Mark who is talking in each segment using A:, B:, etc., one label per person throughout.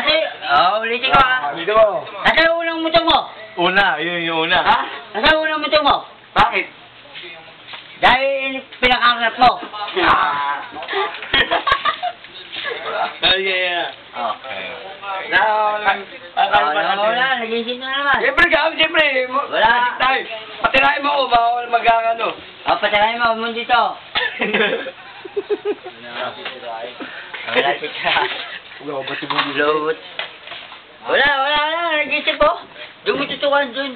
A: Kasi, ulitin ko ha.
B: Dito mo.
A: Nasa yung unang motor mo?
C: Una, yun yung una.
A: Ha? Nasa yung unang motor mo?
B: Bakit?
A: Dahil pinakangarap mo.
C: Yeah.
A: Okay.
C: Wala.
A: Nag-isip na naman.
B: Siyempre, siyempre.
A: Wala.
B: Tayo. Patirahin mo ako, bawal mag-ano.
A: Patirahin mo, mo dito. Wala siya. Load. Wala. Nag-isip po. Doon mo tutukan, doon.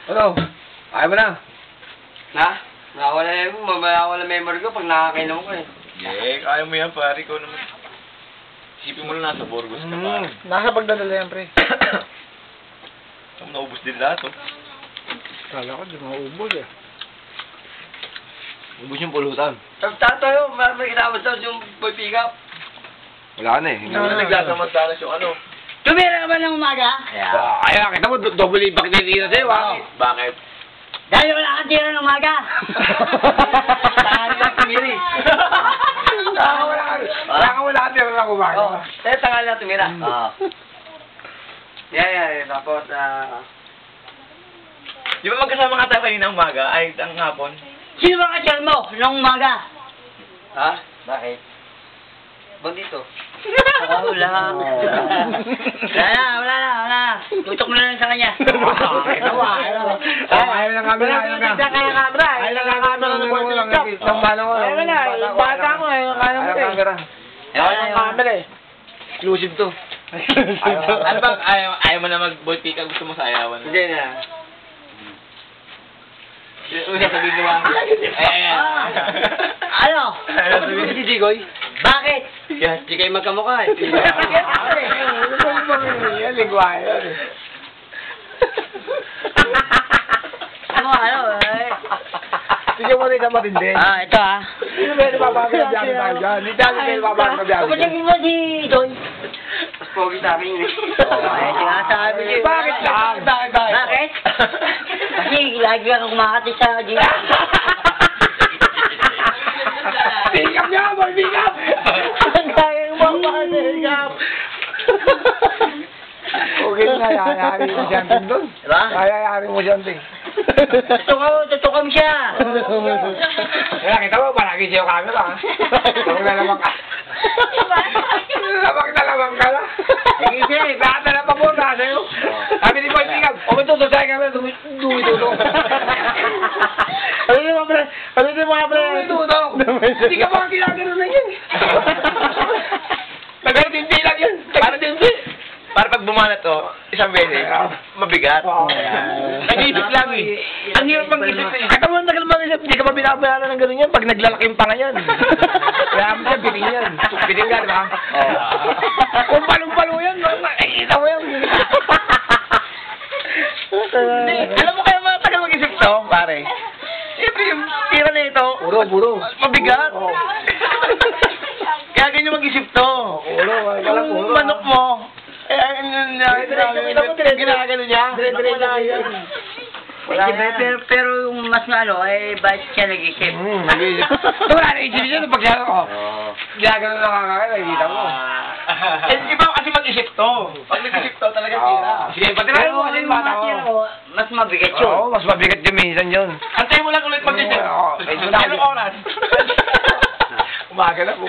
B: Ano? Ayaw mo na? Na? Mawala memory ko pag nakakainom ko eh.
C: Yeah, kaya mo yan, pare ko naman. Isipin mo lang nasa Burgos ka, pare.
B: Nasa pagdadala yan, pre.
C: Naubos din lahat, oh.
B: Kala ko, di maubos eh.
C: Ubos yung pulutan.
B: Tatayo, may kinabas daw yung boy pick up. Wala na eh.
C: Hindi na nagsasamantalas yung ano.
A: Tumira ka ba ng umaga?
B: Kaya, kita mo, double impact na tira sa'yo, ha?
C: Bakit?
A: Dahil wala kang tira ng umaga.
B: Tangan lang tumiri. Wala kang tira ng umaga. Sa'yo, tangan lang tumira. Yeah. Tapos,
C: Di ba magkasama nga tayo kanina umaga? Ay, ang hapon?
A: Sino ba ka mo ng umaga?
B: Ha? Bakit? Bandito.
A: Wala na. Tutok mo na lang sa kanya.
B: Ayaw ng camera, ayaw ng camera. Ayaw ng camera. Ayaw na, bata mo, ayaw ng camera. Ayaw ng camera eh. Exclusive to.
C: Ano bang ayaw mo na mag-boy pick up? Gusto mo sa ayawan?
B: Hindi na.
C: Una sabihin mo
A: Ano?
B: Si Jigoy?
A: Bakit?
B: Kaya di kayo magkamukha eh. Yan, lingwahe yan eh.
A: Ano eh?
B: Sige mo rin ka matindi.
A: Ito ah.
B: Sino ba yung nababasa na biyahe tayo dyan? Hindi tayo kayo nababasa na biyahe
A: Kapag
B: dyan.
A: naging mo si Don.
B: Mas pogi sa akin eh.
A: Sinasabi niyo.
B: Bakit lang?
A: Bakit? Kasi lagi ako kumakati sa gym.
B: Pick up niya, boy! Pick up!
A: Ang kaya mo pick up.
B: Okay na, yayari mo siya doon.
A: Diba?
B: Yayari mo siya doon.
A: Tutukam siya.
B: Kaya kita mo, palagi siya yung camera ha. Kung nalamang ka. Nalamang ka na. Hindi siya eh, lahat na lang papunta sa'yo. Sabi ni Boy Pick up, o ito, sa sa'yo kami, dumituto. Ano yung mga pre? Dumituto. Hindi ka mga ginagano na yan. Nagardindi lang yan. Nagardindi.
C: Para pag bumanat to, isang beses, mabigat. Nag-iisip lang eh. Ang hirap mag-isip eh.
B: At ang tagal mag-isip, hindi ka pa binabayaran ng gano'n yan pag naglalaking pa nga yan. Kaya mo siya, biling yan. Biling ka, di ba? Kung palong-palo yan, kita mo yan.
C: Alam mo kaya matagal mag-isip to, pare? Siyempre yung tira na ito,
B: Puro.
C: mabigat. Kaya ganyan mag-isip to. Yung manok mo, ginagano niya.
A: Pero yung mas ano, bakit siya nag-isip?
B: Wala na isip siya, pag siya ako. Ginagano na kakakaya, nakikita mo.
C: Iba kasi mag-isip to. Pag nag-isip to, talaga tira.
B: Sige, patirahin mo kasi yung bata ko.
A: Mas mabigat yun.
B: Oo, mas mabigat yung minsan yun.
C: Antay mo lang ulit mag-isip.
B: Oo.
C: Anong oras?
B: Umaga na po.